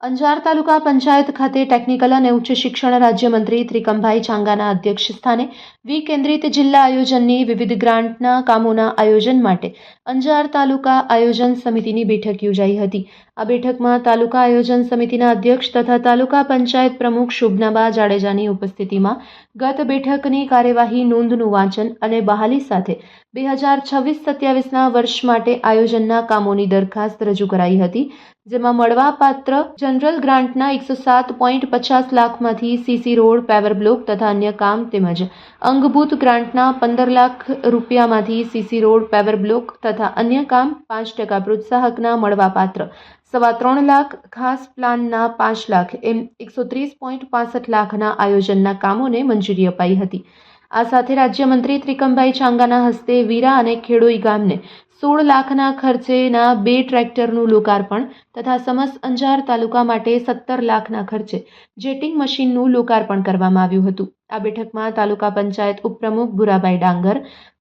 અંજાર તાલુકા પંચાયત ખાતે ટેકનિકલ અને ઉચ્ચ શિક્ષણ રાજ્યમંત્રી ત્રિકમભાઈ છાંગાના અધ્યક્ષસ્થાને વિકેન્દ્રિત જિલ્લા આયોજનની વિવિધ ગ્રાન્ટના કામોના આયોજન માટે અંજાર તાલુકા આયોજન સમિતિની બેઠક યોજાઈ હતી। આ બેઠકમાં તાલુકા આયોજન સમિતિના અધ્યક્ષ તથા તાલુકા પંચાયત પ્રમુખ શુભનાબા જાડેજાની ઉપસ્થિતિમાં ગત બેઠકની કાર્યવાહી નોંધનું વાંચન અને બહાલી સાથે 2026-27ના વર્ષ માટે આયોજનના કામોની દરખાસ્ત રજૂ કરાઈ હતી, જેમાં મળવાપાત્ર જનરલ ગ્રાન્ટના 107.50 લાખમાંથી સીસી રોડ, પેવર બ્લોક તથા અન્ય કામ તેમજ અંગભૂત ગ્રાન્ટના 15 લાખ રૂપિયામાંથી સીસી રોડ, પેવર બ્લોક તથા અન્ય કામ, 5% પ્રોત્સાહકના મળવાપાત્ર 3.25 લાખ, ખાસ પ્લાનના 5 લાખ એમ 130.65 લાખના આયોજનના કામોને મંજૂરી અપાઈ હતી। આ સાથે રાજ્યમંત્રી ત્રિકમભાઈ છાંગાના હસ્તે વીરા અને ખેડોઈ ગામને 16 લાખના ખર્ચેના 2 ટ્રેક્ટરનું લોકાર્પણ તથા સમસ્ત અંજાર તાલુકા માટે 17 લાખના ખર્ચે જેટિંગ મશીનનું લોકાર્પણ કરવામાં આવ્યું હતું। આ બેઠકમાં તાલુકા પંચાયત ઉપપ્રમુખ ભુરાભાઈ ડાંગર,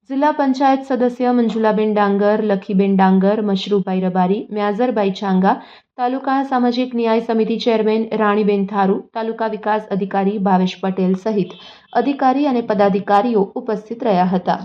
જિલ્લા પંચાયત સદસ્ય મંજુલાબેન ડાંગર, લખીબેન ડાંગર, મશરૂભાઈ રબારી, મ્યાઝરભાઈ છાંગા, તાલુકા સામાજિક ન્યાય સમિતિ ચેરમેન રાણીબેન થારુ, તાલુકા વિકાસ અધિકારી ભાવેશ પટેલ સહિત અધિકારી અને પદાધિકારીઓ ઉપસ્થિત રહ્યા હતા।